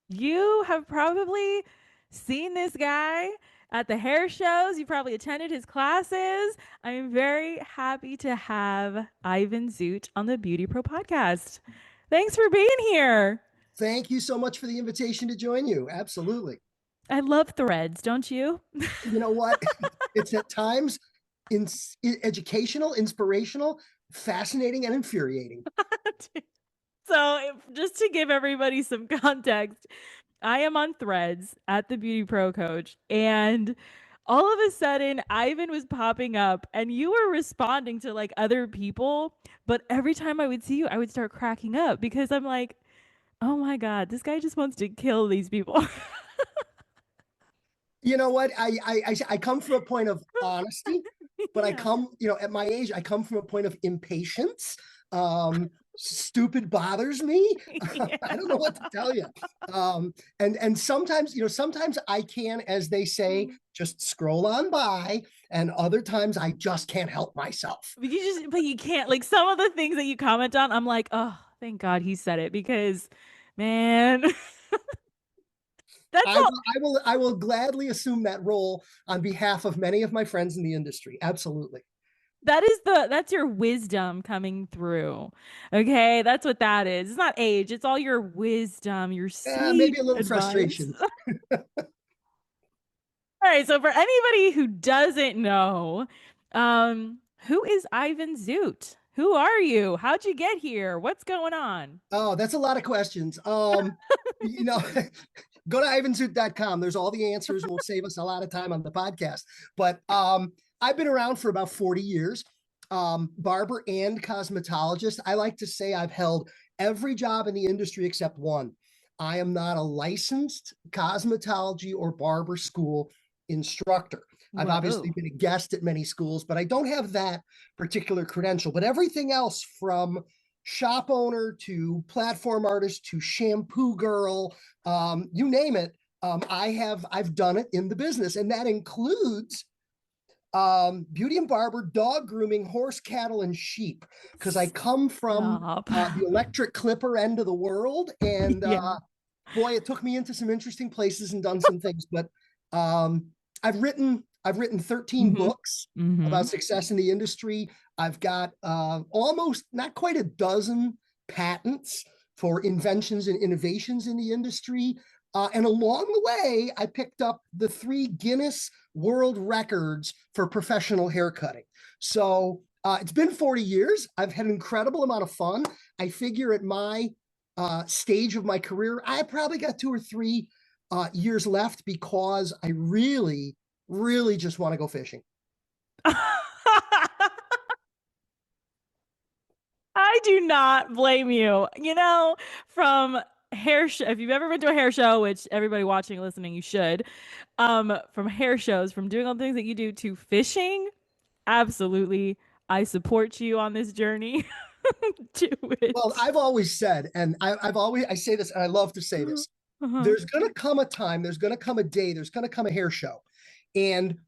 You have probably seen this guy at the hair shows. You probably attended his classes. I'm very happy to have Ivan Zoot on the Beauty Pro podcast. Thanks for being here. Thank you so much for the invitation to join you. Absolutely. I love threads, don't you? You know what? It's at times in, educational, inspirational, fascinating, and infuriating. Just to give everybody some context, I am on threads at the Beauty Pro Coach, and all of a sudden, Ivan was popping up, and you were responding to like other people. But every time I would see you, I would start cracking up because I'm like, oh my God, this guy just wants to kill these people. You know what? I come from a point of honesty, but I Yeah. come, at my age, I come from a point of impatience. Stupid bothers me. I Yeah. don't know what to tell you. And sometimes, sometimes I can, as they say, just scroll on by, and other times I just can't help myself. But you can't, like, some of the things that you comment on, I'm like, oh, thank God he said it because, man, that's all. I will gladly assume that role on behalf of many of my friends in the industry. Absolutely. That's your wisdom coming through. Okay, that's what that is. It's not age, it's all your wisdom, your sage Maybe a little advice. frustration. All right, so for anybody who doesn't know, who is Ivan Zoot? Who are you? How'd you get here? What's going on? Oh, that's a lot of questions. You know, go to ivanzoot.com. There's all the answers. Will save us a lot of time on the podcast. But I've been around for about 40 years. Barber and cosmetologist. I like to say I've held every job in the industry except one. I am not a licensed cosmetology or barber school instructor. I've obviously Whoa. been a guest at many schools, but I don't have that particular credential. But everything else, from shop owner to platform artist to shampoo girl, you name it, I've done it in the business, and that includes beauty and barber, dog grooming, horse, cattle, and sheep, because I come from Stop. the electric clipper end of the world, and Yeah. boy, it took me into some interesting places and done some things. But um, I've written 13 Mm-hmm. books Mm-hmm. about success in the industry. I've got almost not quite a dozen patents for inventions and innovations in the industry. And along the way, I picked up the 3 Guinness World Records for professional haircutting. So it's been 40 years. I've had an incredible amount of fun. I figure at my stage of my career, I probably got 2 or 3 years left, because I really, really just want to go fishing. I do not blame you. From hair show, if you've ever been to a hair show, which everybody watching and listening, you should, from hair shows, from doing all the things that you do to fishing, absolutely. I support you on this journey. Do Well, it. I've always said, and I say this, and I love to say this, Uh-huh. there's going to come a time, there's going to come a day, there's going to come a hair show. And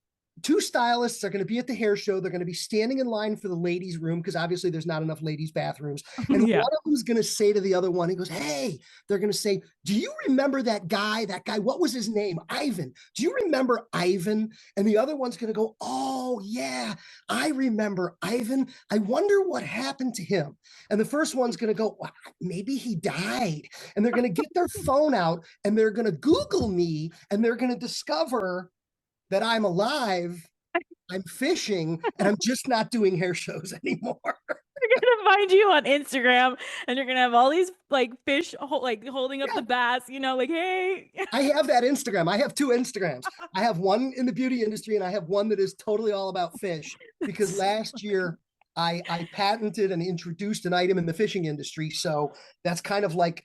2 stylists are going to be at the hair show. They're going to be standing in line for the ladies' room, because obviously there's not enough ladies' bathrooms. And Yeah. one of them's going to say to the other one, he goes, "Hey," they're going to say, "Do you remember that guy? That guy, what was his name? Ivan. Do you remember Ivan?" And the other one's going to go, "Oh, yeah, I remember Ivan. I wonder what happened to him." And the first one's going to go, "Well, maybe he died." And they're going to get their phone out, and they're going to Google me, and they're going to discover that I'm alive, I'm fishing, and I'm just not doing hair shows anymore. They're gonna find you on Instagram, and you're gonna have all these like fish like holding up Yeah, the bass, like, hey. I have that Instagram. I have 2 Instagrams. I have one in the beauty industry, and I have one that is totally all about fish, because last year I patented and introduced an item in the fishing industry. So that's kind of like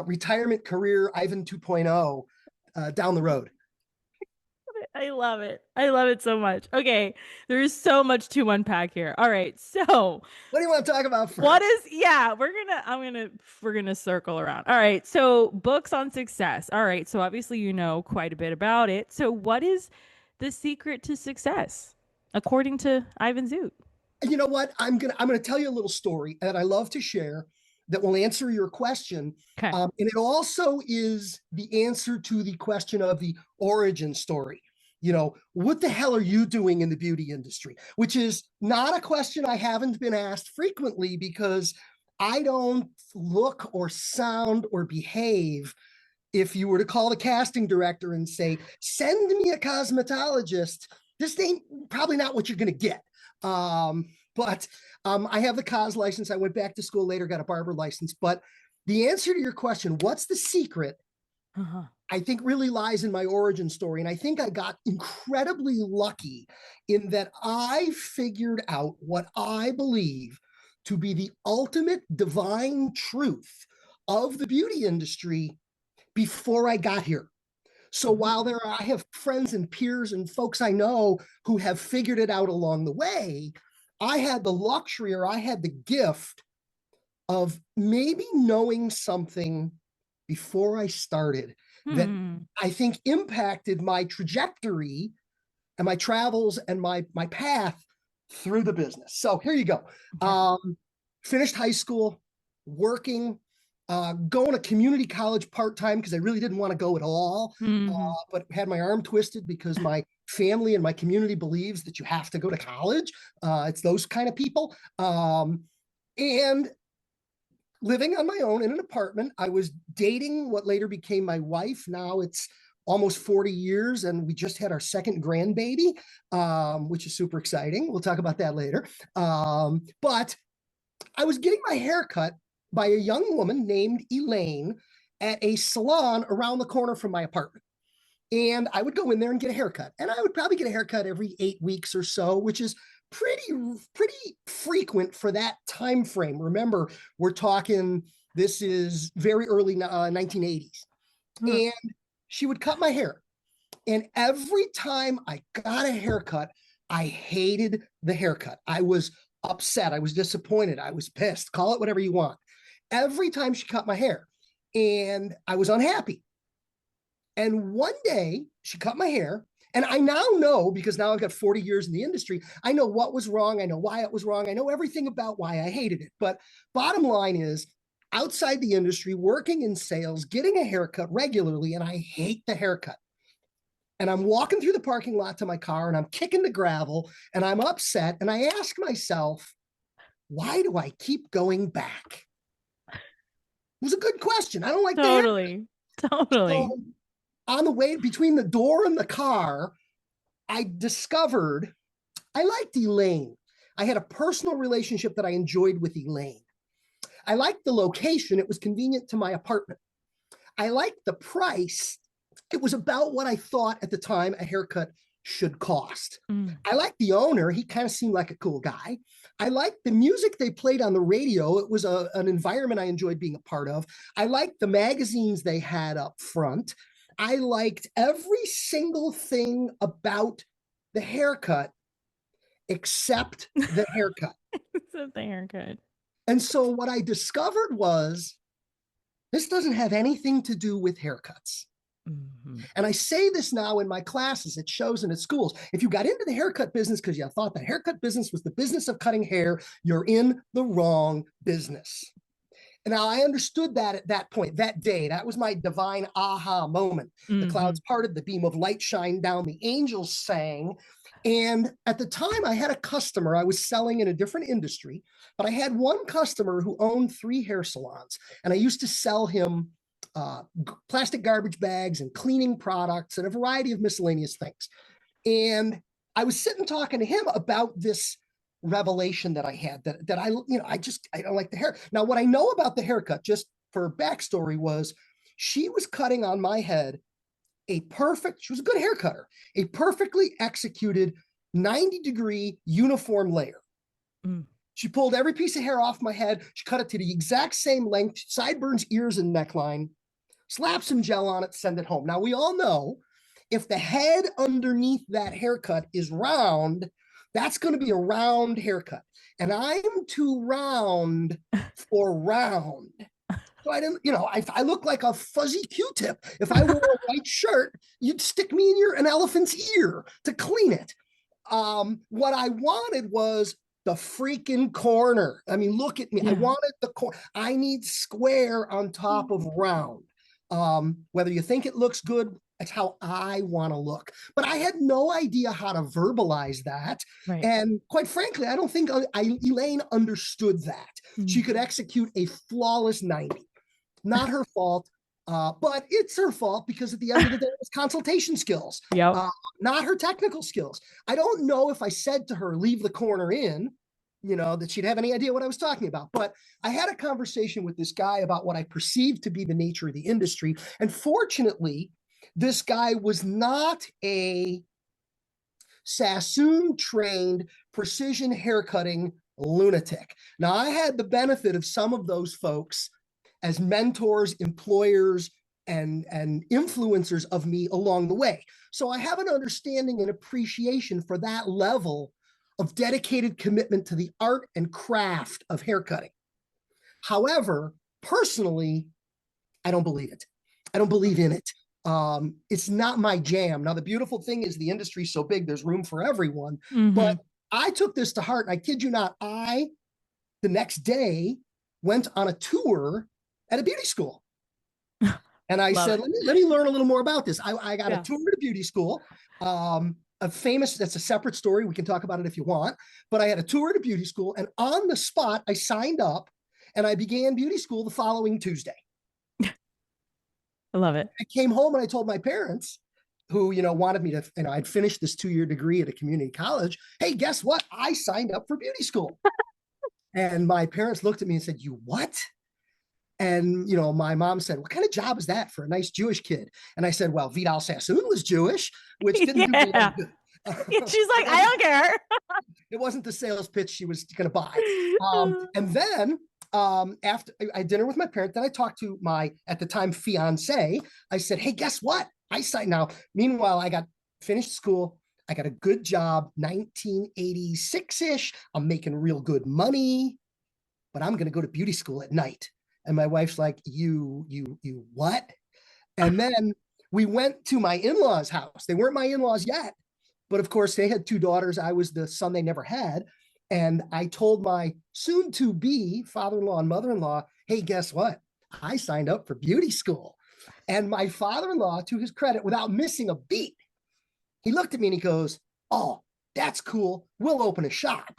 retirement career Ivan 2.0 down the road. I love it. I love it so much. Okay, there's so much to unpack here. All right, so What do you want to talk about what first? is yeah, we're gonna circle around. All right, so books on success. All right, so obviously you know quite a bit about it. So what is the secret to success according to Ivan Zoot? You know what? I'm gonna tell you a little story that I love to share. that will answer your question. Okay. And it also is the answer to the question of the origin story. You know, what the hell are you doing in the beauty industry? Which is not a question I haven't been asked frequently, because I don't look or sound or behave. If you were to call the casting director and say, send me a cosmetologist, this ain't probably not what you're going to get. But I have the cos license. I went back to school later, got a barber license. But the answer to your question, what's the secret? I think really lies in my origin story. And I think I got incredibly lucky in that I figured out what I believe to be the ultimate divine truth of the beauty industry before I got here. So while I have friends and peers and folks I know who have figured it out along the way, I had the luxury, or I had the gift of maybe knowing something before I started that I think impacted my trajectory and my travels and my path through the business. So here you go. Finished high school, working, going to community college part-time because I really didn't want to go at all, but had my arm twisted because my family and my community believes that you have to go to college. It's those kind of people. And living on my own in an apartment. I was dating what later became my wife. Now it's almost 40 years, and we just had our second grandbaby, which is super exciting. We'll talk about that later. But I was getting my hair cut by a young woman named Elaine at a salon around the corner from my apartment. And I would go in there and get a haircut. And I would probably get a haircut every 8 weeks or so, which is pretty frequent for that time frame. Remember, we're talking, this is very early 1980s. And she would cut my hair. And every time I got a haircut, I hated the haircut. I was upset. I was disappointed. I was pissed. Call it whatever you want. Every time she cut my hair. And I was unhappy. And one day she cut my hair. And I now know, because now I've got 40 years in the industry, I know what was wrong. I know why it was wrong. I know everything about why I hated it. But bottom line is, outside the industry, working in sales, getting a haircut regularly, and I hate the haircut. And I'm walking through the parking lot to my car, and I'm kicking the gravel, and I'm upset. And I ask myself, why do I keep going back? It was a good question. I don't like Totally. So, on the way between the door and the car, I discovered I liked Elaine. I had a personal relationship that I enjoyed with Elaine. I liked the location. It was convenient to my apartment. I liked the price. It was about what I thought at the time a haircut should cost. I liked the owner. He kind of seemed like a cool guy. I liked the music they played on the radio. It was an environment I enjoyed being a part of. I liked the magazines they had up front. I liked every single thing about the haircut except the haircut. Except the haircut. And so what I discovered was, this doesn't have anything to do with haircuts. And I say this now in my classes, at shows and at schools. If you got into the haircut business because you thought the haircut business was the business of cutting hair, you're in the wrong business. And now I understood that at that point, that day. That was my divine aha moment. The clouds parted, the beam of light shined down, the angels sang. And at the time, I had a customer. I was selling in a different industry, but I had one customer who owned 3 hair salons. And I used to sell him plastic garbage bags and cleaning products and a variety of miscellaneous things. And I was sitting talking to him about this revelation that I had, that I don't like the hair. Now, what I know about the haircut, just for backstory, was she was cutting on my head she was a good hair cutter, a perfectly executed 90-degree uniform layer. She pulled every piece of hair off my head. She cut it to the exact same length, sideburns, ears, and neckline, slap some gel on it, send it home. Now, we all know if the head underneath that haircut is round, that's going to be a round haircut. And I'm too round for round. So I didn't, I look like a fuzzy Q-tip. If I wore a white shirt, you'd stick me in an elephant's ear to clean it. What I wanted was the freaking corner. I mean, look at me. I wanted the corner. I need square on top of round. Whether you think it looks good, it's how I want to look. But I had no idea how to verbalize that. Right. And quite frankly, I don't think Elaine understood that. She could execute a flawless 90. Not her fault. But it's her fault because at the end of the day, it's consultation skills, not her technical skills. I don't know if I said to her, leave the corner in, that she'd have any idea what I was talking about. But I had a conversation with this guy about what I perceived to be the nature of the industry. And fortunately, this guy was not a Sassoon-trained precision haircutting lunatic. Now, I had the benefit of some of those folks as mentors, employers, and influencers of me along the way. So I have an understanding and appreciation for that level of dedicated commitment to the art and craft of haircutting. However, personally, I don't believe it. I don't believe in it. It's not my jam. Now, the beautiful thing is the industry's so big, there's room for everyone. But I took this to heart, and I kid you not, the next day, went on a tour at a beauty school. And I said, let me learn a little more about this. I got a tour at a beauty school. That's a separate story. We can talk about it if you want. But I had a tour at a beauty school, and on the spot, I signed up and I began beauty school the following Tuesday. I love it. I came home and I told my parents, who, wanted me to, I'd finished this 2-year degree at a community college. Hey, guess what? I signed up for beauty school. And my parents looked at me and said, you what? And, my mom said, what kind of job is that for a nice Jewish kid? And I said, well, Vidal Sassoon was Jewish, which didn't do me any good. She's like, I don't care. It wasn't the sales pitch she was going to buy. And then after I had dinner with my parents, then I talked to my, at the time, fiance. I said, hey, guess what? I signed now. Meanwhile, I got finished school. I got a good job, 1986-ish. I'm making real good money, but I'm going to go to beauty school at night. And my wife's like, you what? And then we went to my in-laws' house. They weren't my in-laws yet, but of course they had 2 daughters. I was the son they never had. And I told my soon-to-be father-in-law and mother-in-law, hey, guess what? I signed up for beauty school. And my father-in-law, to his credit, without missing a beat, he looked at me and he goes, oh, that's cool. We'll open a shop.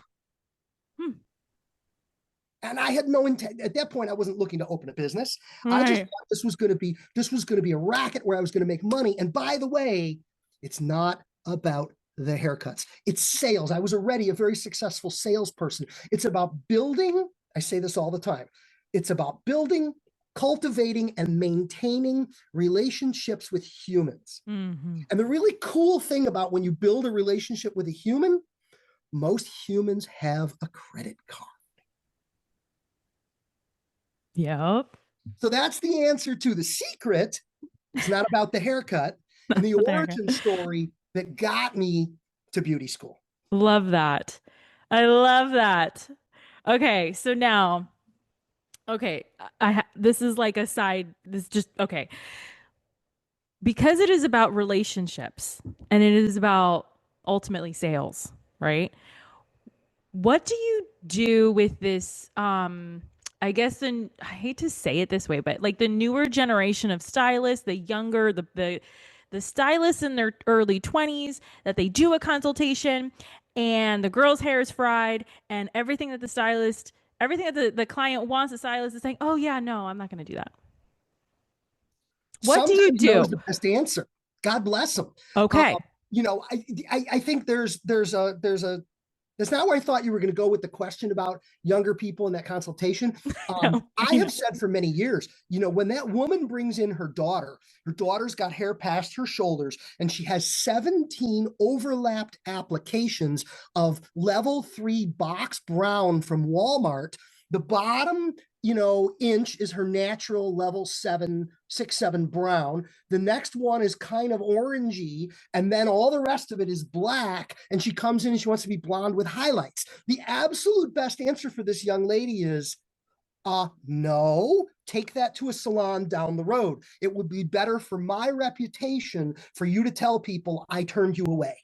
And I had no intent at that point. I wasn't looking to open a business. Right. I just thought this was going to be a racket where I was going to make money. And by the way, it's not about the haircuts. It's sales. I was already a very successful salesperson. It's about building. I say this all the time. It's about building, cultivating, and maintaining relationships with humans. And the really cool thing about when you build a relationship with a human, most humans have a credit card. Yep. So that's the answer to the secret. It's not about the haircut and the origin story that got me to beauty school. Love that. I love that. Okay. So now, this is like a side, because it is about relationships and it is about ultimately sales, right? What do you do with this, I guess, I hate to say it this way, but like the newer generation of stylists, the younger, the stylists in their early 20s, that they do a consultation and the girl's hair is fried and everything that the client wants, the stylist is saying, oh yeah, no, I'm not going to do that. What do you do? Knows the best answer. God bless them. Okay. I think that's not where I thought you were going to go with the question about younger people in that consultation. I have said for many years, when that woman brings in her daughter's got hair past her shoulders, and she has 17 overlapped applications of level 3 box brown from Walmart. The bottom, inch is her natural level 6-7 brown. The next one is kind of orangey, and then all the rest of it is black. And she comes in and she wants to be blonde with highlights. The absolute best answer for this young lady is, no, take that to a salon down the road. It would be better for my reputation for you to tell people I turned you away.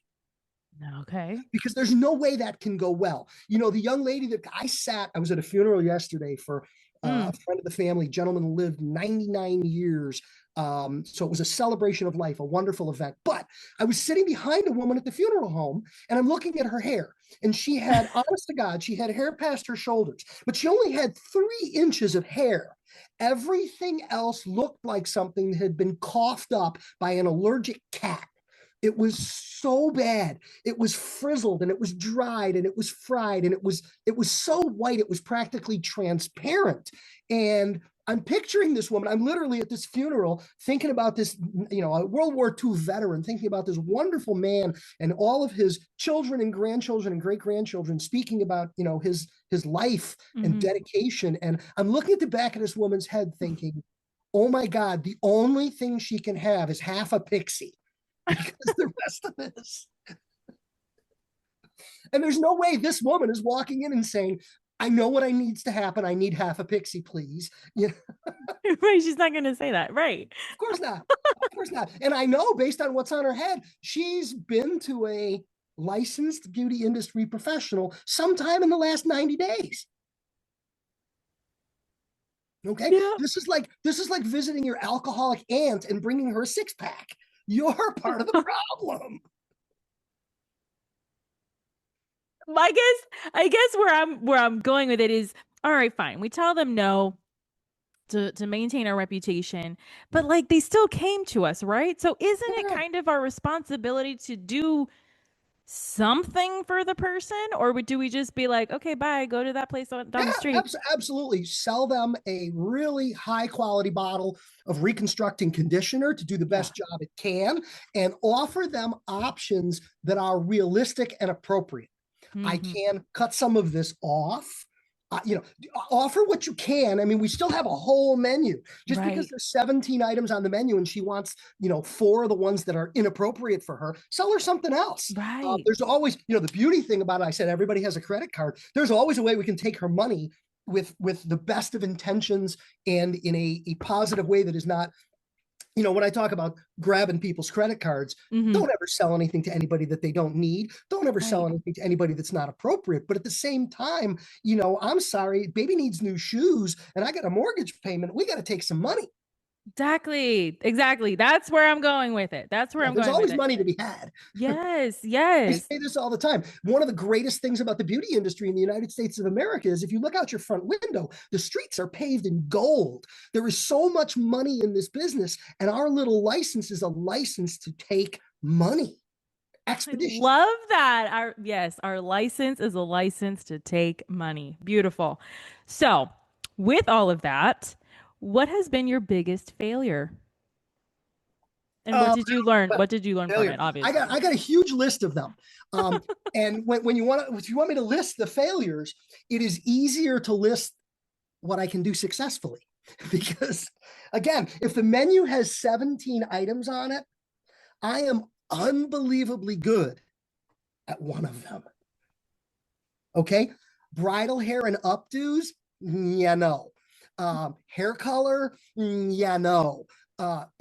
Okay. because there's no way that can go well. You know, the young lady that I was at a funeral yesterday for a Mm. friend of the family, gentleman who lived 99 years. So it was a celebration of life, a wonderful event. But I was sitting behind a woman at the funeral home and I'm looking at her hair. And she had, honest to God, she had hair past her shoulders, but she only had 3 inches of hair. Everything else looked like something that had been coughed up by an allergic cat. It was so bad. It was frizzled and it was dried and it was fried and it was so white it was practically transparent. And I'm picturing this woman. I'm literally at this funeral thinking about this, a World War II veteran, thinking about this wonderful man and all of his children and grandchildren and great grandchildren speaking about, his life and Mm-hmm. dedication. And I'm looking at the back of this woman's head thinking, oh my God, the only thing she can have is half a pixie because the rest of this. And there's no way this woman is walking in and saying, I know what I needs to happen. I need half a pixie, please. Right. She's not going to say that. Right. Of course not. Of course not. And I know based on what's on her head, she's been to a licensed beauty industry professional sometime in the last 90 days. Okay. Yeah. This is like visiting your alcoholic aunt and bringing her a 6-pack. You're part of the problem. I guess where I'm going with it is, all right, fine. We tell them no to maintain our reputation, but like they still came to us, right? So isn't it Yeah. kind of our responsibility to do something for the person, or do we just be like, okay, bye, go to that place down the Yeah, street? absolutely. Sell them a really high quality bottle of reconstructing conditioner to do the Yeah. best job it can and offer them options that are realistic and appropriate. I Mm-hmm. can cut some of this off. Offer what you can. I mean, we still have a whole menu. Just because Right. there's 17 items on the menu and she wants, 4 of the ones that are inappropriate for her, sell her something else. Right. There's always, the beauty thing about it. I said everybody has a credit card. There's always a way we can take her money with the best of intentions and in a positive way that is not, when I talk about grabbing people's credit cards, Mm-hmm. don't ever sell anything to anybody that they don't need. Don't ever sell Right. anything to anybody that's not appropriate. But at the same time, I'm sorry, baby needs new shoes and I got a mortgage payment. We got to take some money. Exactly. That's where I'm going with it. That's where Yeah, I'm there's going with always it. money to be had. Yes. I Yes. say this all the time. One of the greatest things about the beauty industry in the United States of America is if you look out your front window, the streets are paved in gold. There is so much money in this business, and our little license is a license to take money I expeditiously. love that. Our license is a license to take money. Beautiful. So, with all of that, what has been your biggest failure? And what Uh, did you learn? well, What did you learn from failure. it? I got a huge list of them. And when if you want me to list the failures, it is easier to list what I can do successfully. Because again, if the menu has 17 items on it, I am unbelievably good at one of them. Okay. Bridal hair and updos, yeah, no. Hair color, yeah, no.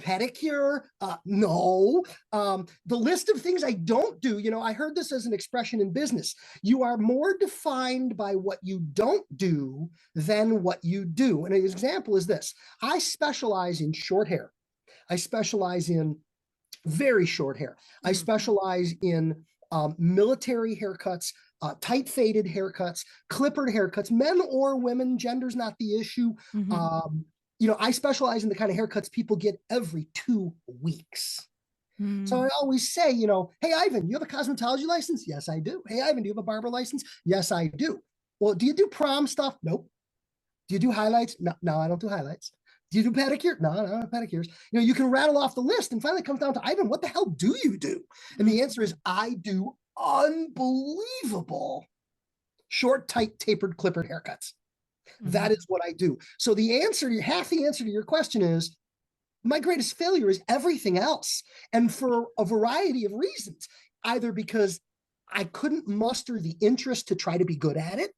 Pedicure, no. The list of things I don't do, I heard this as an expression in business. You are more defined by what you don't do than what you do. And an example is this: I specialize in short hair, I specialize in very short hair. I Mhm. specialize in military haircuts, tight faded haircuts, clippered haircuts, men or women, gender's not the issue. Mhm. Um, I specialize in the kind of haircuts people get every 2 weeks. So I Mm. always say, hey, Ivan, you have a cosmetology license? Yes, I do. Hey, Ivan, do you have a barber license? Yes, I do. Well, do you do prom stuff? Nope. Do you do highlights? No, no, I don't do highlights. Do you do pedicure? No, no, no pedicures. You can rattle off the list and finally it comes down to Ivan, what the hell do you do? And Mm. the answer is I do unbelievable short, tight, tapered, clippered haircuts. That Mhm. is what I do. So half the answer to your question is my greatest failure is everything else. And for a variety of reasons, either because I couldn't muster the interest to try to be good at it,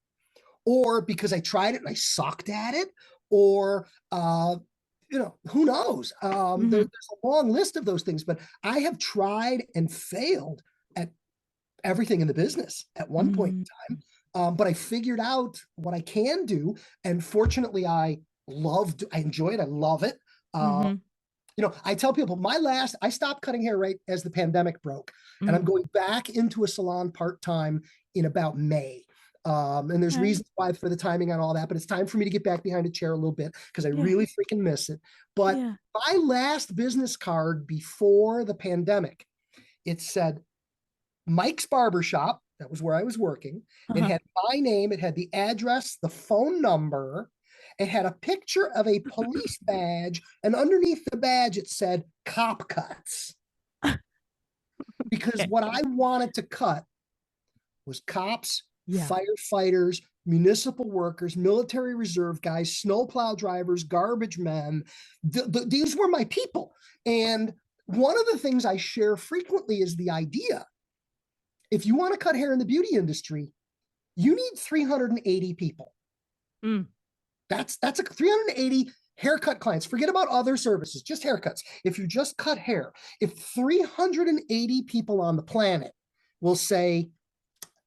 or because I tried it and I sucked at it, or who knows? Mhm. There's a long list of those things, but I have tried and failed at everything in the business at one point in time. But I figured out what I can do. And fortunately, I enjoy it. I love it. I tell people I stopped cutting hair right as the pandemic broke, and I'm going back into a salon part-time in about May. And there's reasons why for the timing on all that, but it's time for me to get back behind a chair a little bit because I really freaking miss it. But my last business card before the pandemic, it said Mike's Barbershop. That was where I was working. It had my name, it had the address, the phone number, it had a picture of a police badge, and underneath the badge it said cop cuts. Because what I wanted to cut was cops, firefighters, municipal workers, military reserve guys, snowplow drivers, garbage men. These were my people. And one of the things I share frequently is the idea, if you want to cut hair in the beauty industry, you need 380 people. That's a 380 haircut clients. Forget about other services, just haircuts. If you just cut hair, if 380 people on the planet will say,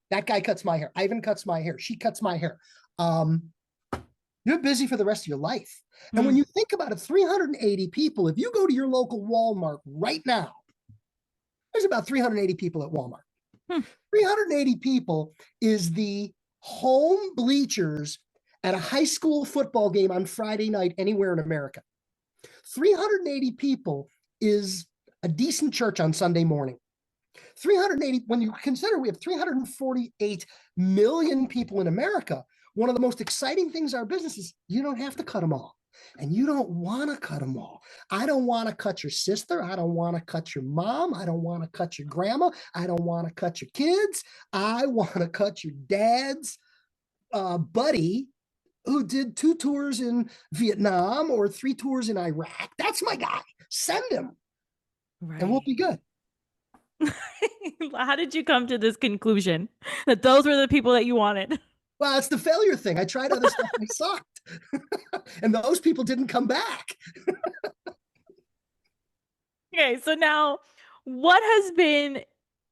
that guy cuts my hair, Ivan cuts my hair, she cuts my hair, you're busy for the rest of your life. And when you think about it, 380 people, if you go to your local Walmart right now, there's about 380 people at Walmart. 380 people is the home bleachers at a high school football game on Friday night anywhere in America. 380 people is a decent church on Sunday morning. 380, when you consider we have 348 million people in America, one of the most exciting things in our business is you don't have to cut them all. And you don't want to cut them all. I don't want to cut your sister. I don't want to cut your mom. I don't want to cut your grandma. I don't want to cut your kids. I want to cut your dad's buddy who did 2 tours in Vietnam or 3 tours in Iraq. That's my guy. Send him. And we'll be good. How did you come to this conclusion that those were the people that you wanted? Well, it's the failure thing. I tried other stuff and it sucked. And those people didn't come back. Okay, so now what has been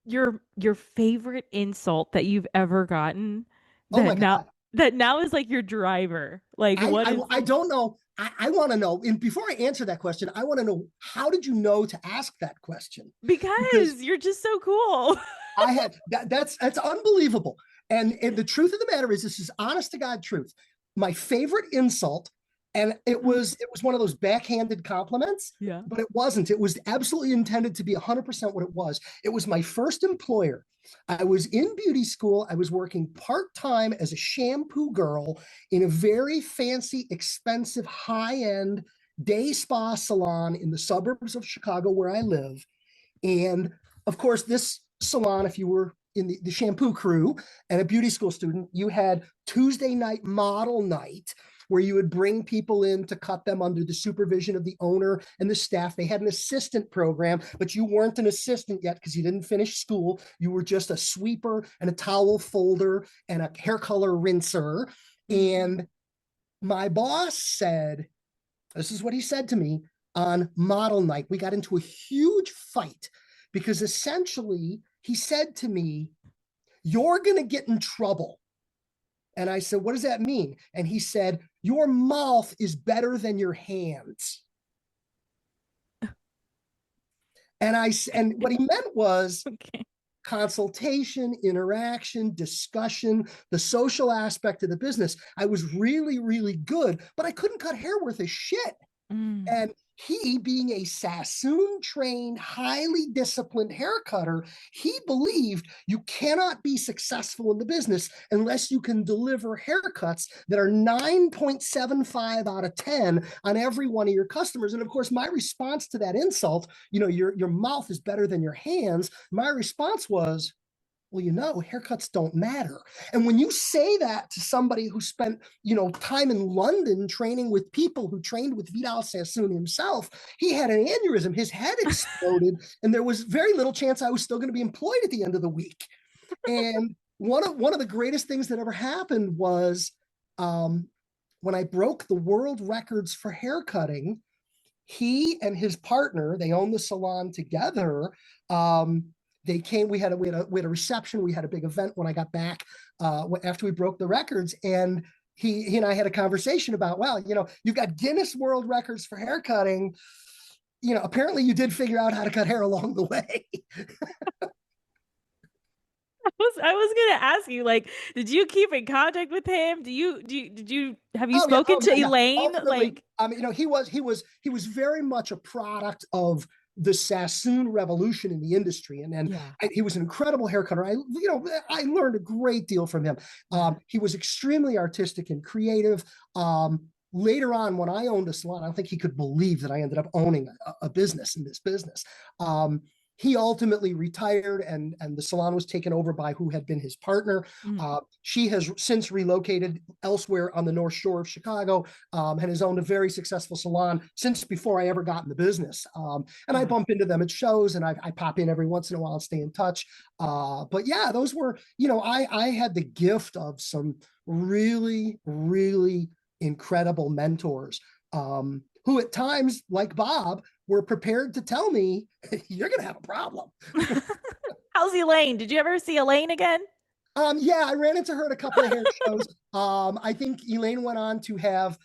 your favorite insult that you've ever gotten that now is like your driver? Like I don't know. I want to know. And before I answer that question, I want to know, how did you know to ask that question? Because you're just so cool. I had that's unbelievable. And the truth of the matter is, this is honest to God truth. My favorite insult, and it was one of those backhanded compliments, but it wasn't. It was absolutely intended to be 100% what it was. It was my first employer. I was in beauty school. I was working part-time as a shampoo girl in a very fancy, expensive, high-end day spa salon in the suburbs of Chicago where I live. And of course, this salon, if you were in the shampoo crew and a beauty school student, you had Tuesday night model night where you would bring people in to cut them under the supervision of the owner and the staff. They had an assistant program, but you weren't an assistant yet because you didn't finish school. You were just a sweeper and a towel folder and a hair color rinser. And my boss said, this is what he said to me on model night. We got into a huge fight because essentially he said to me, "You're going to get in trouble." And I said, "What does that mean?" And he said, "Your mouth is better than your hands." And what he meant was consultation, interaction, discussion, the social aspect of the business. I was really, really good, but I couldn't cut hair worth a shit. And he, being a Sassoon-trained, highly disciplined hair cutter, he believed you cannot be successful in the business unless you can deliver haircuts that are 9.75 out of 10 on every one of your customers. And of course, my response to that insult, your mouth is better than your hands, my response was, well, haircuts don't matter. And when you say that to somebody who spent, time in London training with people who trained with Vidal Sassoon himself, he had an aneurysm, his head exploded, and there was very little chance I was still going to be employed at the end of the week. And one of the greatest things that ever happened was when I broke the world records for haircutting, he and his partner, they own the salon together, they came. We had a reception. We had a big event when I got back after we broke the records, and he and I had a conversation about, well, you've got Guinness World Records for haircutting. Apparently you did figure out how to cut hair along the way. I was gonna ask you, like, did you keep in contact with him? Have you Oh yeah, spoken to yeah. Elaine? Ultimately, Like, he was very much a product of the Sassoon revolution in the industry, and yeah. he was an incredible hair cutter. I learned a great deal from him. He was extremely artistic and creative. Later on, when I owned a salon, I don't think he could believe that I ended up owning a business in this business. He ultimately retired, and the salon was taken over by who had been his partner. Mm. She has since relocated elsewhere on the North Shore of Chicago, and has owned a very successful salon since before I ever got in the business. And I Wow. bump into them at shows, and I pop in every once in a while and stay in touch. But yeah, those were, I had the gift of some really, really incredible mentors, who at times, like Bob, were prepared to tell me, you're going to have a problem. How's Elaine? Did you ever see Elaine again? Yeah, I ran into her at a couple of hair shows. I think Elaine went on to have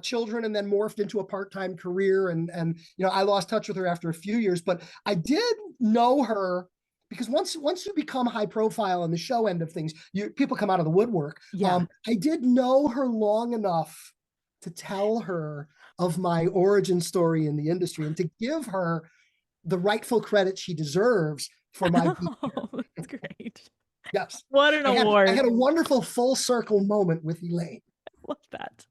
children and then morphed into a part-time career. And I lost touch with her after a few years, but I did know her because once you become high profile on the show end of things, people come out of the woodwork. Yeah. I did know her long enough to tell her of my origin story in the industry and to give her the rightful credit she deserves for my being here. Oh, that's great. Yes. What an I had award. a wonderful full circle moment with Elaine. Love that.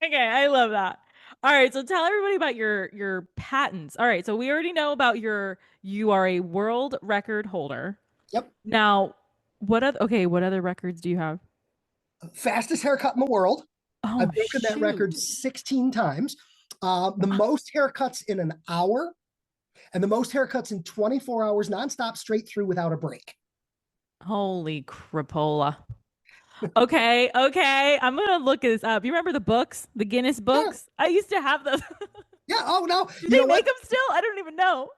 Okay, I love that. All right, so tell everybody about your patents. All right, so we already know about you are a world record holder. Yep. Now, what other records do you have? Fastest haircut in the world. Oh, I've broken that record shoot. 16 times. The Wow. most haircuts in an hour and the most haircuts in 24 hours nonstop straight through without a break. Holy crapola. Okay, okay. I'm gonna look this up. You remember the books, the Guinness Yeah. books? I used to have those. Yeah. Oh no. Do You they know make what? them still? I don't even know.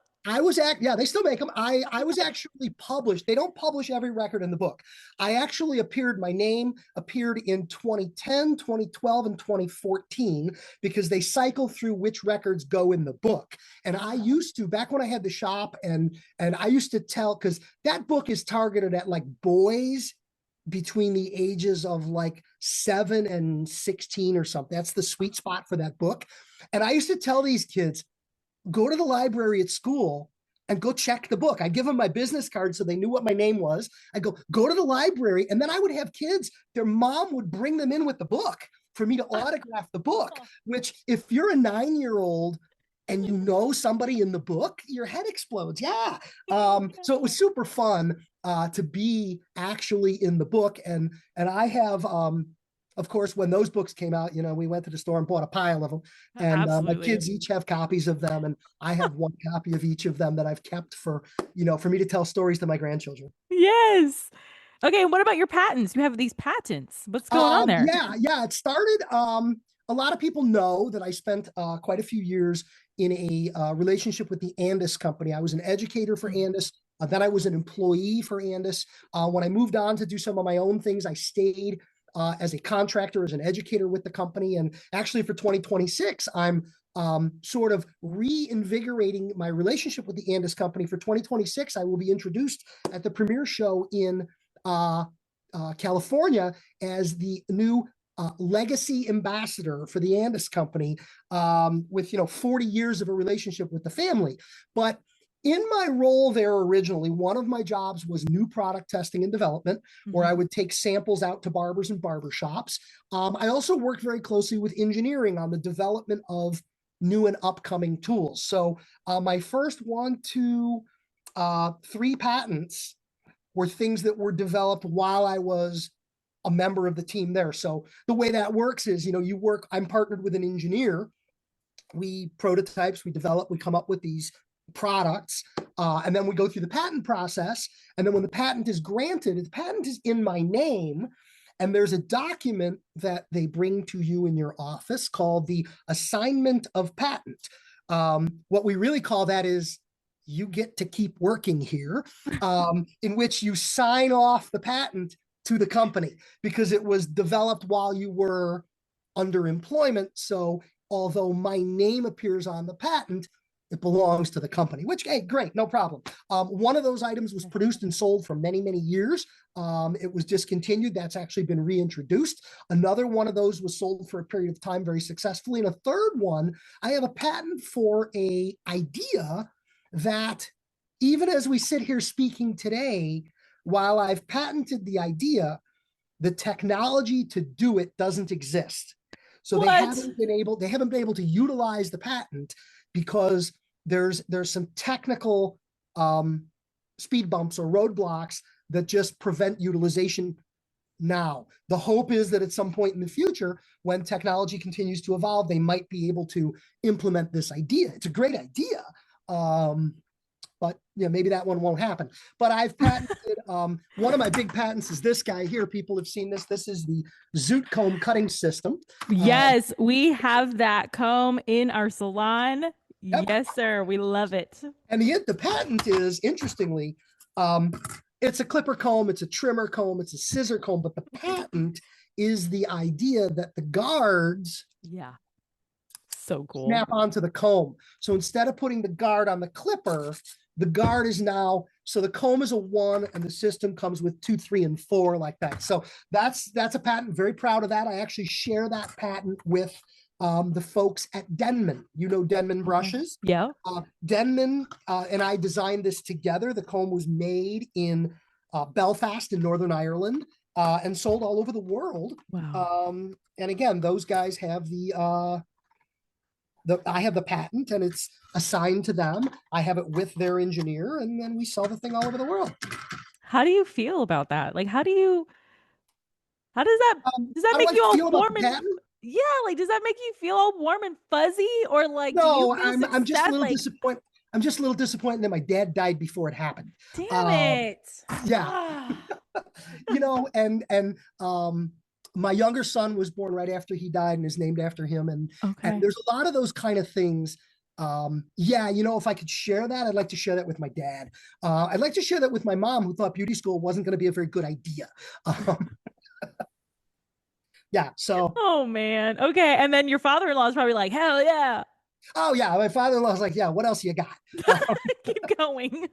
Yeah, they still make them. I was actually published. They don't publish every record in the book. My name appeared in 2010, 2012, and 2014 because they cycle through which records go in the book. And I used to, back when I had the shop, and I used to tell, because that book is targeted at like boys between the ages of like 7 and 16 or something. That's the sweet spot for that book. And I used to tell these kids, go to the library at school and go check the book. I'd give them my business card so they knew what my name was. I go to the library, and then I would have kids, their mom would bring them in with the book for me to autograph the book, which if you're a 9-year-old and you know somebody in the book, your head explodes. Yeah. So it was super fun to be actually in the book. And I have, of course, when those books came out, we went to the store and bought a pile of them. And my Absolutely. kids each have copies of them. And I have one copy of each of them that I've kept for me to tell stories to my grandchildren. Yes. Okay, and what about your patents? You have these patents. What's going on there? Yeah, it started. A lot of people know that I spent quite a few years in a relationship with the Andis company. I was an educator for Mm. Andis. Then I was an employee for Andis. When I moved on to do some of my own things, I stayed as a contractor, as an educator with the company. And actually, for 2026, I'm sort of reinvigorating my relationship with the Andis company. For 2026, I will be introduced at the premiere show in uh, California as the new legacy ambassador for the Andis company, with 40 years of a relationship with the family. But in my role there originally, one of my jobs was new product testing and development, where I Mhm. would take samples out to barbers and barber shops. I also worked very closely with engineering on the development of new and upcoming tools. So my first 3 patents were things that were developed while I was a member of the team there. So the way that works is, I'm partnered with an engineer. We prototypes, we develop, we come up with these products, and then we go through the patent process. And then when the patent is granted, the patent is in my name. And there's a document that they bring to you in your office called the assignment of patent. What we really call that is you get to keep working here, in which you sign off the patent to the company because it was developed while you were under employment. So although my name appears on the patent, it belongs to the company, which, hey, great, no problem. One of those items was produced and sold for many, many years. It was discontinued. That's actually been reintroduced. Another one of those was sold for a period of time very successfully. And a third one, I have a patent for a idea that, even as we sit here speaking today, while I've patented the idea, the technology to do it doesn't exist. So they haven't been able to utilize the patent because there's some technical speed bumps or roadblocks that just prevent utilization now. The hope is that at some point in the future, when technology continues to evolve, they might be able to implement this idea. It's a great idea. But maybe that one won't happen. But I've patented, one of my big patents is this guy here. People have seen this. This is the Zoot comb cutting system. Yes, we have that comb in our salon. Yep. Yes, sir. We love it. And the patent is, interestingly, it's a clipper comb, it's a trimmer comb, it's a scissor comb, but the patent is the idea that the guards so cool snap onto the comb. So instead of putting the guard on the clipper, the guard is now, so the comb is a 1 and the system comes with 2, 3, and 4 like that. So that's a patent. Very proud of that. I actually share that patent with the folks at Denman. Denman brushes. Yeah. Denman and I designed this together. The comb was made in Belfast in Northern Ireland and sold all over the world. Wow. And again, those guys have I have the patent and it's assigned to them. I have it with their engineer, and then we sell the thing all over the world. How do you feel about that? Like, how does that make you all warm and does that make you feel all warm and fuzzy, or like no? Do you feel I'm just a little disappointed. I'm just a little disappointed that my dad died before it happened. Damn it. Yeah. And my younger son was born right after he died and is named after him. And there's a lot of those kind of things. If I could share that, I'd like to share that with my dad. I'd like to share that with my mom, who thought beauty school wasn't going to be a very good idea. So. Oh, man. Okay. And then your father-in-law is probably like, hell yeah. Oh, yeah. My father-in-law's like, yeah, what else you got? Keep going.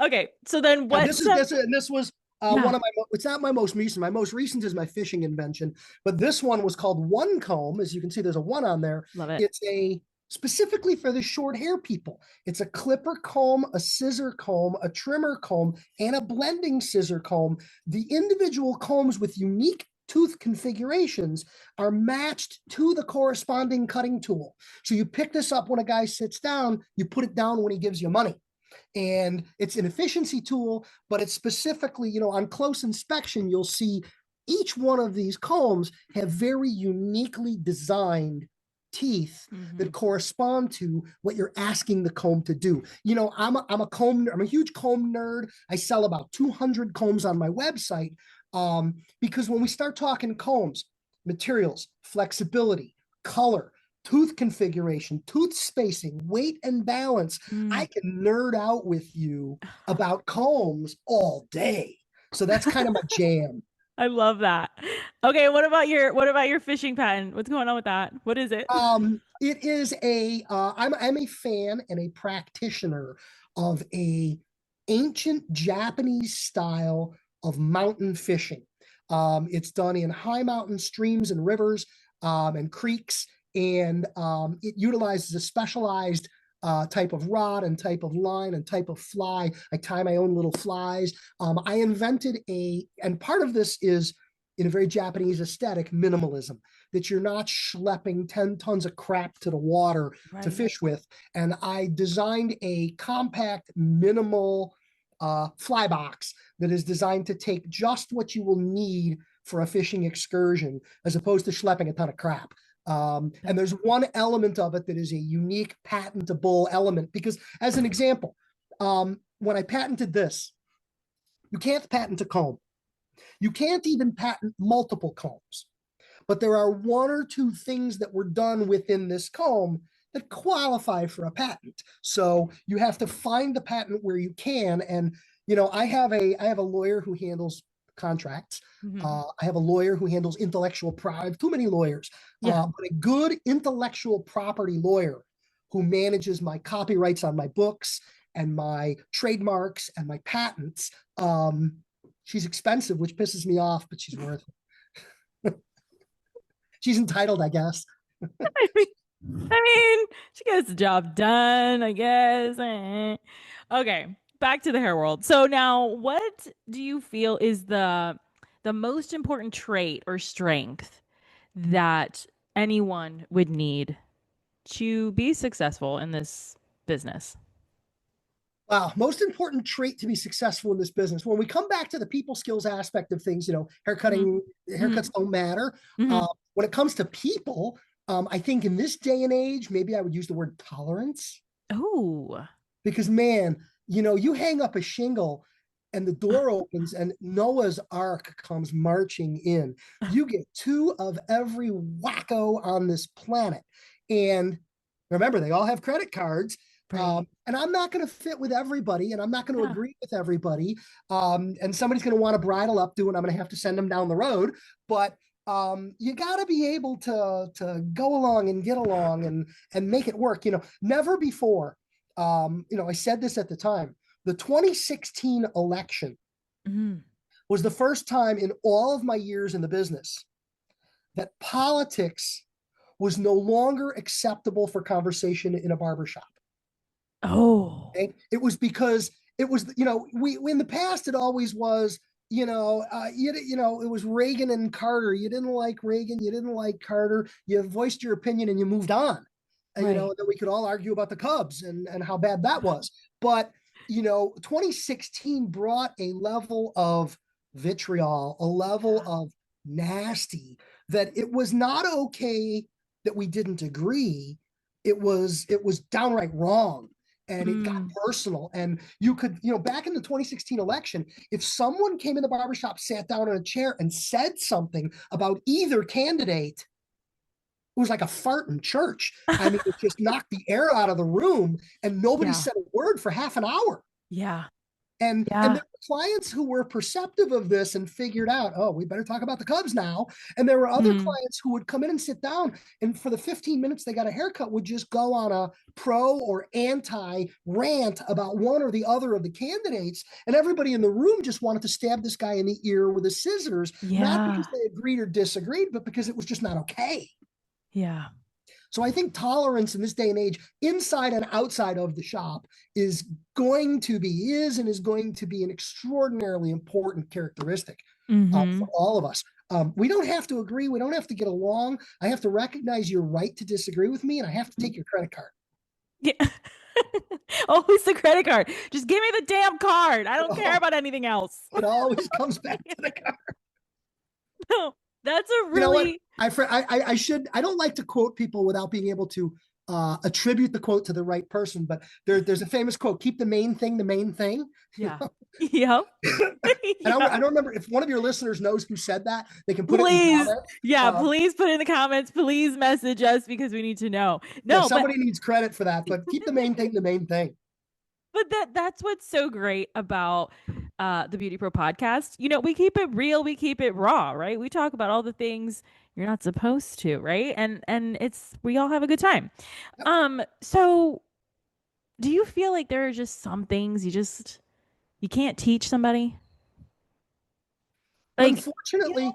Okay. So then what? This was one of my, it's not my most recent. My most recent is my fishing invention, but this one was called One Comb. As you can see, there's a 1 on there. Love it. It's specifically for the short hair people. It's a clipper comb, a scissor comb, a trimmer comb, and a blending scissor comb. The individual combs with unique tooth configurations are matched to the corresponding cutting tool. So you pick this up when a guy sits down, you put it down when he gives you money. And it's an efficiency tool, but it's specifically, on close inspection, you'll see each one of these combs have very uniquely designed teeth that correspond to what you're asking the comb to do. I'm a huge comb nerd. I sell about 200 combs on my website. Because when we start talking combs, materials, flexibility, color, tooth configuration, tooth spacing, weight and balance, I can nerd out with you about combs all day. So that's kind of my jam. I love that. Okay, what about your fishing patent? What's going on with that? What is it? It is I'm a fan and a practitioner of a ancient Japanese style of mountain fishing. It's done in high mountain streams and rivers and creeks, and it utilizes a specialized type of rod and type of line and type of fly. I tie my own little flies. I invented and part of this is, in a very Japanese aesthetic, minimalism, that you're not schlepping 10 tons of crap to the water to fish with. And I designed a compact, minimal fly box that is designed to take just what you will need for a fishing excursion, as opposed to schlepping a ton of crap. And there's one element of it that is a unique patentable element, because, as an example, when I patented this, you can't patent a comb. You can't even patent multiple combs. But there are 1 or 2 things that were done within this comb that qualify for a patent. So you have to find the patent where you can. And I have a lawyer who handles contracts. Mm-hmm. I have a lawyer who handles intellectual property. I have too many lawyers, Yeah. but a good intellectual property lawyer who manages my copyrights on my books and my trademarks and my patents. She's expensive, which pisses me off, but she's worth it. She's entitled, I guess. I mean, she gets the job done, I guess. Okay, back to the hair world. So now, what do you feel is the most important trait or strength that anyone would need to be successful in this business? Wow, most important trait to be successful in this business. When we come back to the people skills aspect of things, Mm-hmm. haircuts don't matter. Mm-hmm. When it comes to people, I think in this day and age, maybe I would use the word tolerance. Oh, Because man, you hang up a shingle and the door opens and Noah's Ark comes marching in. You get two of every wacko on this planet. And remember, they all have credit cards. right. And I'm not going to fit with everybody and I'm not going to Yeah. agree with everybody. And somebody's going to want to bridle up to, and I'm going to have to send them down the road. But you got to be able to go along and get along and make it work. Never before, I said this at the time, the 2016 election Mm-hmm. was the first time in all of my years in the business that politics was no longer acceptable for conversation in a barbershop. Oh, Okay? It was because it was, we in the past, it always was, it was Reagan and Carter. You didn't like Reagan, you didn't like Carter, you voiced your opinion and you moved on. right. Then we could all argue about the Cubs and how bad that was. But 2016 brought a level of vitriol, a level of nasty, that it was not okay that we didn't agree. It was downright wrong. And it got Mm, personal. And you could, back in the 2016 election, if someone came in the barbershop, sat down in a chair, and said something about either candidate, it was like a fart in church. I mean, it just knocked the air out of the room, and nobody yeah. said a word for half an hour. Yeah. And Yeah. there were clients who were perceptive of this and figured out, oh, we better talk about the Cubs now. And there were other Mm, clients who would come in and sit down, and for the 15 minutes they got a haircut, would just go on a pro or anti rant about one or the other of the candidates. And everybody in the room just wanted to stab this guy in the ear with the scissors, not yeah. because they agreed or disagreed, but because it was just not okay. Yeah. So I think tolerance in this day and age, inside and outside of the shop, is going to be, and is going to be an extraordinarily important characteristic Mm-hmm. for all of us. We don't have to agree. We don't have to get along. I have to recognize your right to disagree with me, and I have to take your credit card. Yeah. Always the credit card. Just give me the damn card. I It, don't care all, about anything else. it always comes back to the card. No, that's a You know what? really I don't like to quote people without being able to attribute the quote to the right person, but there's a famous quote: "Keep the main thing the main thing." yeah. Yep. I Yep. don't remember if one of your listeners knows who said that. They can put it in the Please. comments. Yeah, please put in the comments. Please message us because we need to know. Yeah, No, but somebody needs credit for that, but keep the main thing the main thing. that's what's so great about the Beauty Pro podcast. We keep it real, we keep it raw, right? We talk about all the things you're not supposed to, right? And it's we all have a good time. Yep. So do you feel like there are just some things you can't teach somebody? Like, you Unfortunately,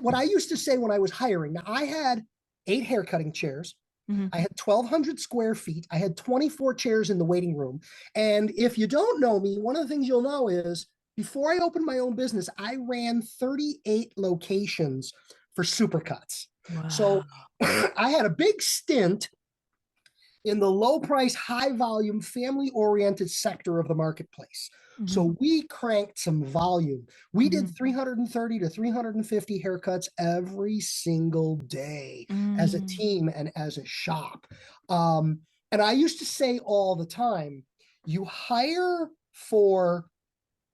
what I used to say when I was hiring, now I had 8 haircutting chairs. Mhm. I had 1,200 square feet. I had 24 chairs in the waiting room. And if you don't know me, one of the things you'll know is before I opened my own business, I ran 38 locations for supercuts. Wow. So I had a big stint in the low price, high volume, family oriented sector of the marketplace. Mhm. So we cranked some volume. We did Mhm. 330 to 350 haircuts every single day as a Mm. team and as a shop. And I used to say all the time, you hire for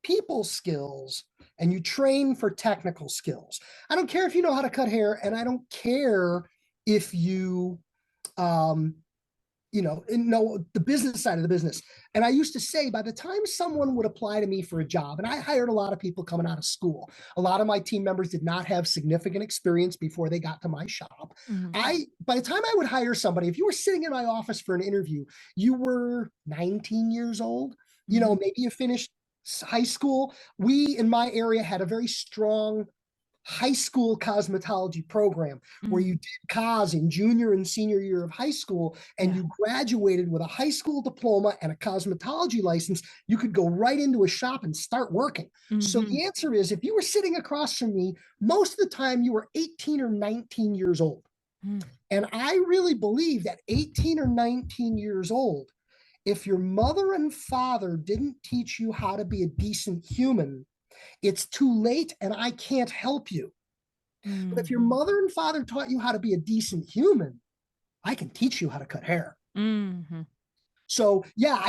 people skills and you train for technical skills. I don't care if you know how to cut hair, and I don't care if you um, know the business side of the business. And I used to say, by the time someone would apply to me for a job, and I hired a lot of people coming out of school, a lot of my team members did not have significant experience before they got to my shop. Mhm. By the time I would hire somebody, if you were sitting in my office for an interview, you were 19 years old, Mhm. maybe you finished high school. We in my area had a very strong high school cosmetology program where you Mm. did cos in junior and senior year of high school, and Yeah. you graduated with a high school diploma and a cosmetology license. You could go right into a shop and start working. So Mhm. the answer is, if you were sitting across from me, most of the time you were 18 or 19 years old. Mm. And I really believe that 18 or 19 years old, if your mother and father didn't teach you how to be a decent human, it's too late and I can't help you. But if your Mhm. mother and father taught you how to be a decent human, I can teach you how to cut hair. Mhm. So yeah,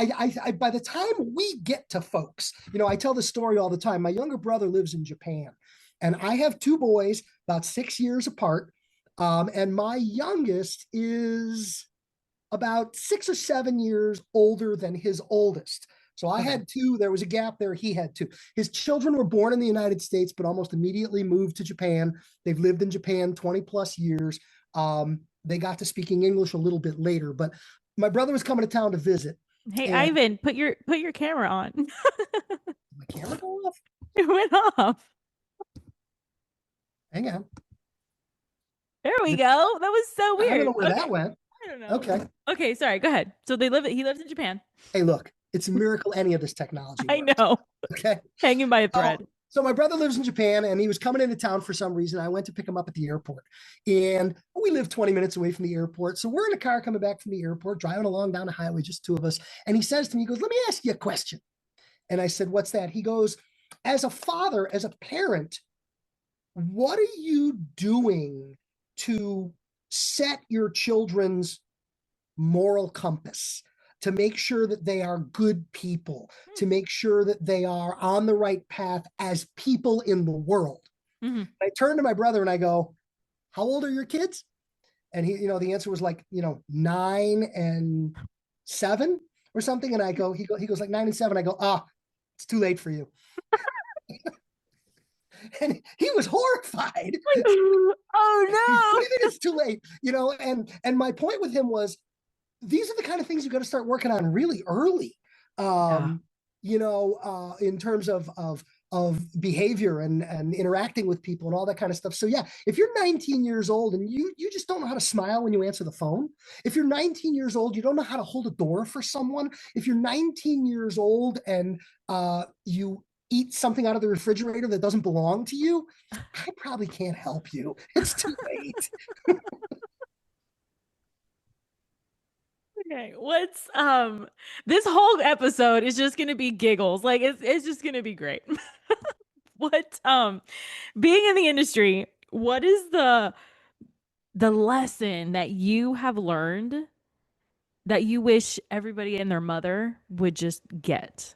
by the time we get to folks, I tell this story all the time. My younger brother lives in Japan, and I have two boys about 6 years apart. And my youngest is about 6 or 7 years older than his oldest. So I Okay. had two. There was a gap there. He had two. His children were born in the United States, but almost immediately moved to Japan. They've lived in Japan 20 plus years. They got to speaking English a little bit later, but my brother was coming to town to visit. Hey, And Ivan, put your camera on. my camera go off? It went off. Hang on. There we go. That was so I don't weird. know where Okay. that went. I don't know. Okay. Okay, sorry. Go ahead. So he lives in Japan. Hey, look, it's a miracle any of this technology I works. know. Okay. Hanging by a So, thread. so my brother lives in Japan and he was coming into town for some reason. I went to pick him up at the airport, and we live 20 minutes away from the airport. So we're in a car coming back from the airport, driving along down the highway, just two of us. And he says to me, he goes, "Let me ask you a question." And I said, "What's that?" He goes, "As a father, as a parent, what are you doing to set your children's moral compass, to make sure that they are good people, to make sure that they are on the right path as people in the world?" Mm-hmm. I turn to my brother and I go, "How old are your kids?" And the answer was like, 9 and 7 or something. And he goes like 9 and 7. I go, it's too late for you. And he was horrified. What do you Oh mean it's too late? And my point with him was, these are the kind of things you got to start working on really early. no. Yeah. In terms of behavior and interacting with people and all that kind of stuff. So yeah, if you're 19 years old and you just don't know how to smile when you answer the phone, if you're 19 years old, you don't know how to hold a door for someone, if you're 19 years old and you eat something out of the refrigerator that doesn't belong to you, I probably can't help you. It's too late. Okay. This whole episode is just gonna be giggles. Like it's just gonna be great. What being in the industry, what is the lesson that you have learned that you wish everybody and their mother would just get?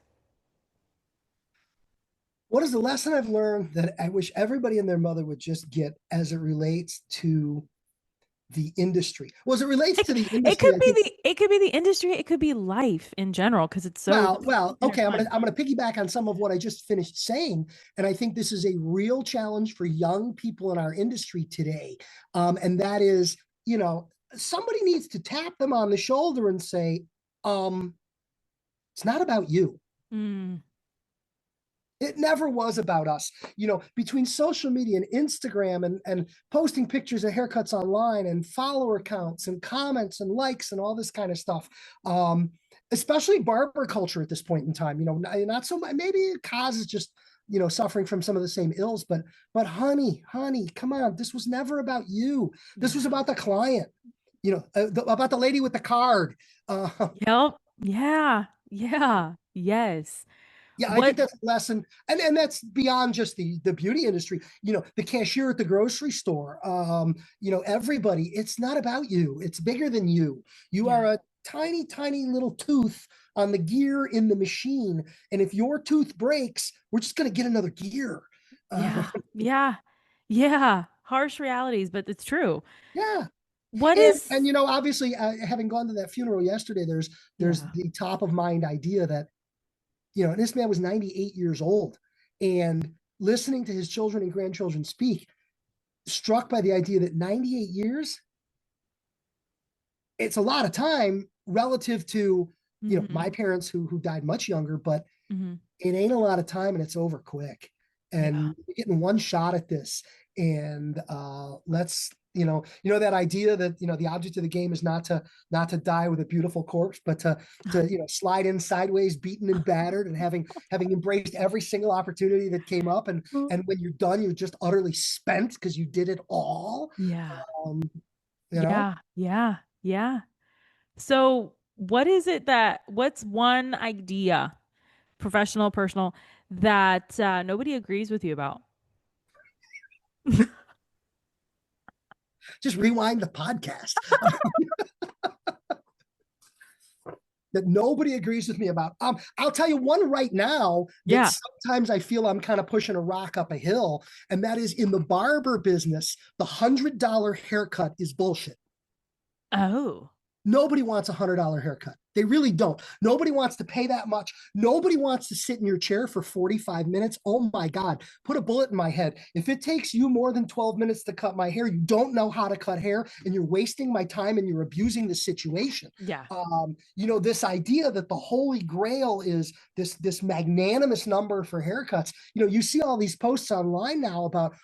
What is the lesson I've learned that I wish everybody and their mother would just get as it relates to the industry? Well, as it relates to the It industry, could I be think. the industry, it could be life in general because it's so Well, okay. I'm gonna intertwined. I'm gonna piggyback on some of what I just finished saying, and I think this is a real challenge for young people in our industry today. And that is, somebody needs to tap them on the shoulder and say, um, "It's not about you." Mm, It never was about us. Between social media and Instagram and posting pictures of haircuts online and follower counts and comments and likes and all this kind of stuff. Especially barber culture at this point in time, not so much. Maybe cause is just, suffering from some of the same ills, but honey, come on. This was never about you. This was yeah. about the client, about the lady with the card. Yep. Yeah. Yeah. Yes. Yeah, I What think that's a lesson, and that's beyond just the beauty industry. The cashier at the grocery store, everybody. It's not about you. It's bigger than you. You yeah. are a tiny, tiny little tooth on the gear in the machine, and if your tooth breaks, we're just going to get another gear. Yeah. Yeah. Yeah. Harsh realities, but it's true. Yeah. What And is you know, obviously, having gone to that funeral yesterday, there's yeah. the top of mind idea that, you know, this man was 98 years old, and listening to his children and grandchildren speak, struck by the idea that 98 years, it's a lot of time relative to, you know, my Mhm. parents who died much younger, but Mhm. it ain't a lot of time and it's over quick. Yeah. And you're getting one shot at this. And let's, you know, that idea that, you know, the object of the game is not to die with a beautiful corpse, but to, you know, slide in sideways, beaten and battered, and having embraced every single opportunity that came up. And when you're done, you're just utterly spent because you did it all. Yeah. Um, you know, Yeah. Yeah. Yeah. So, what's one idea, professional, personal, that nobody agrees with you about? just rewind the podcast. That nobody agrees with me about. I'll tell you one right now that Yeah. sometimes I feel I'm kind of pushing a rock up a hill, and that is in the barber business, the $100 haircut is bullshit. Oh. Nobody wants a $100 haircut. They really don't. Nobody wants to pay that much. Nobody wants to sit in your chair for 45 minutes. Oh my God, put a bullet in my head. If it takes you more than 12 minutes to cut my hair, you don't know how to cut hair and you're wasting my time and you're abusing the situation. Yeah. You know, this idea that the holy grail is this magnanimous number for haircuts. You know, you see all these posts online now about,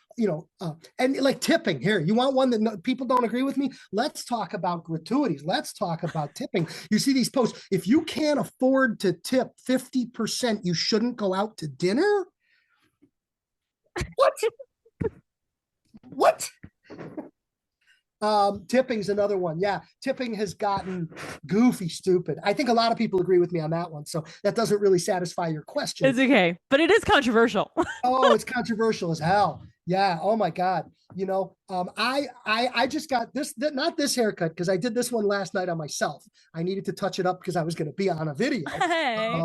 and like tipping. Here, you want one that people don't agree with me? Let's talk about gratuities. Let's talk about tipping. You see these posts. If you can't afford to tip 50%, you shouldn't go out to dinner. What? What? Tipping's another one. Yeah, tipping has gotten goofy, stupid. I think a lot of people agree with me on that one. So that doesn't really satisfy your question. It's okay, but it is controversial. Oh, it's controversial as hell. Yeah. Oh my God. You know, I just got this, not this haircut, because I did this one last night on myself. I needed to touch it up because I was going to be on a video. Hey.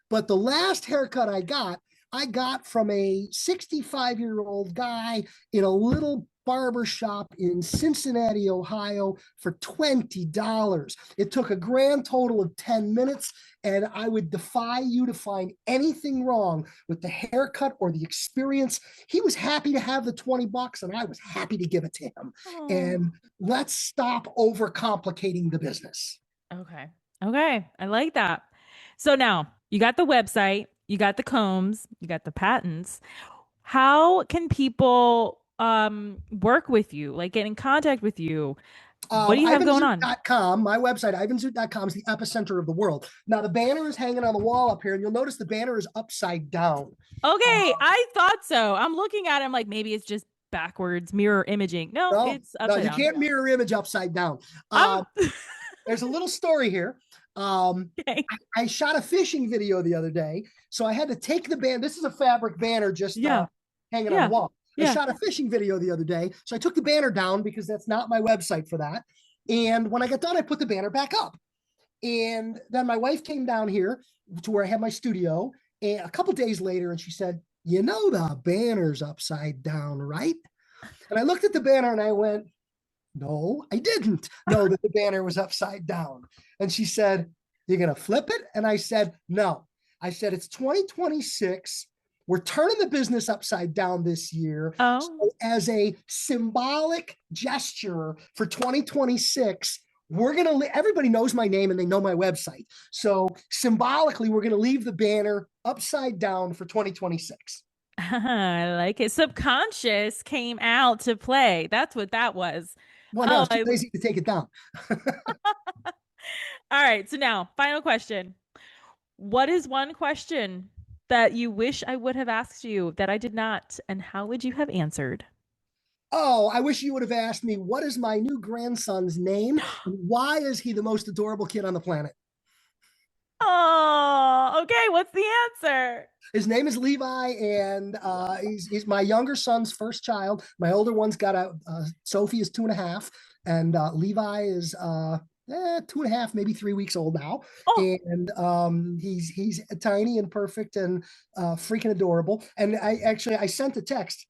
But the last haircut I got from a 65-year-old guy in a little barber shop in Cincinnati, Ohio for $20. It took a grand total of 10 minutes, and I would defy you to find anything wrong with the haircut or the experience. He was happy to have the $20 and I was happy to give it to him. Oh. And let's stop overcomplicating the business. Okay. Okay. I like that. So now you got the website, you got the combs, you got the patents. How can people work with you, like get in contact with you? What do you have going on? ivanzoot.com, my website, ivanzoot.com is the epicenter of the world. Now, the banner is hanging on the wall up here, and you'll notice the banner is upside down. Okay, I thought so. I'm looking at him like maybe it's just backwards mirror imaging. No, No, it's no, upside you down. can't mirror image upside down. I'm There's a little story here. okay. I shot a fishing video the other day, so I had to take the banner. This is a fabric banner just Yeah. hanging on the Yeah. wall. I Yeah. shot a fishing video the other day, so I took the banner down because that's not my website for that. And when I got done, I put the banner back up. And then my wife came down here to where I have my studio, and a couple days later, and she said, "You know the banner's upside down, right?" And I looked at the banner and I went, "No, I didn't know that the banner was upside down." And she said, "You're going to flip it?" And I said, "No." I said, "It's 2026. We're turning the business upside down this year. Oh. So, as a symbolic gesture for 2026, we're going to, everybody knows my name and they know my website. So, symbolically, we're going to leave the banner upside down for 2026. I like it. Subconscious came out to play. That's what that was. Well, no, Oh, it's too lazy to take it down. all right. So now, final question. What is one question that you wish I would have asked you that I did not, and how would you have answered? Oh, I wish you would have asked me, what is my new grandson's name? And why is he the most adorable kid on the planet? Oh, okay. What's the answer? His name is Levi, and he's my younger son's first child. My older one's got Sophie is 2.5, and Levi is 2.5, maybe 3 weeks old now. Oh, And he's tiny and perfect and freaking adorable. And I sent a text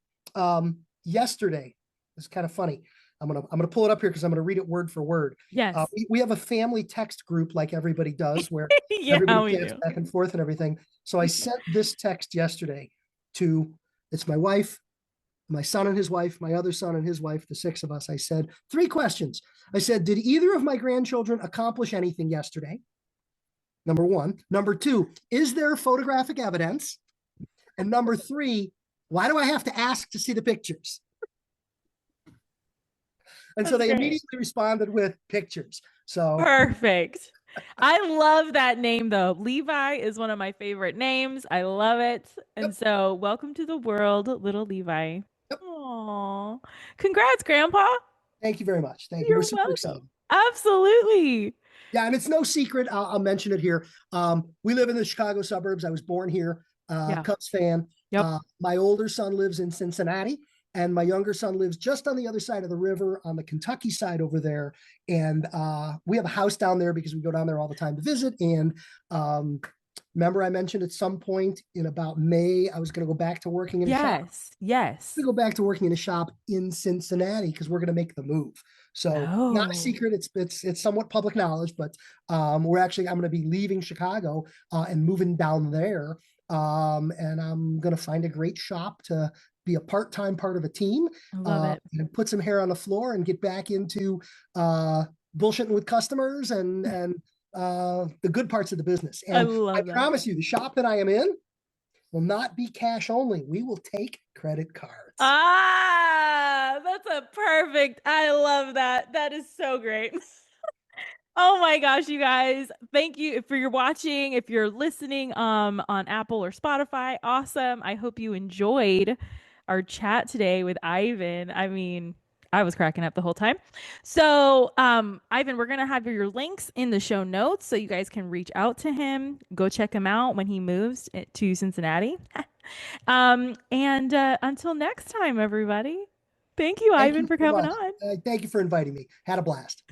yesterday. It's kind of funny. I'm gonna pull it up here because I'm gonna read it word for word. Yes. We have a family text group like everybody does, where everybody Yeah, we chats do. back and forth and everything. So I sent this text yesterday to it's my wife, my son and his wife, my other son and his wife, the six of us. I said three questions. I said, did either of my grandchildren accomplish anything yesterday? Number one. Number two, is there photographic evidence? And number three, why do I have to ask to see the pictures? And so That's they great. immediately responded with pictures. So Perfect. I love that name though. Levi is one of my favorite names. I love it. And yep, so, welcome to the world, little Levi. Aw. Congrats, Grandpa. thank you very much. Thank you. We're You're super welcome. excited. Absolutely. Yeah, and it's no secret. I'll mention it here. We live in the Chicago suburbs. I was born here, Yeah. Cubs fan. Yep. My older son lives in Cincinnati, and my younger son lives just on the other side of the river on the Kentucky side over there. And we have a house down there because we go down there all the time to visit. And remember, I mentioned at some point in about May, I was going to go back to working in a shop. Yes. Yes. To go back to working in a shop in Cincinnati because we're going to make the move. So not a Oh, secret. It's somewhat public knowledge, but we're actually I'm going to be leaving Chicago and moving down there, and I'm going to find a great shop to be a part-time part of a team I love it. and put some hair on the floor and get back into bullshitting with customers and the good parts of the business. I And I love that. promise you, the shop that I am in will not be cash only. We will take credit cards. That's a perfect. I love that. That is so great. Oh my gosh, you guys. Thank you for your watching. If you're listening on Apple or Spotify, awesome. I hope you enjoyed our chat today with Ivan. I mean, I was cracking up the whole time. So, Ivan, we're gonna have your links in the show notes so you guys can reach out to him. Go check him out when he moves to Cincinnati. And until next time, everybody. Thank you, Thank Ivan, you for so coming much. on. Thank you for inviting me. Had a blast.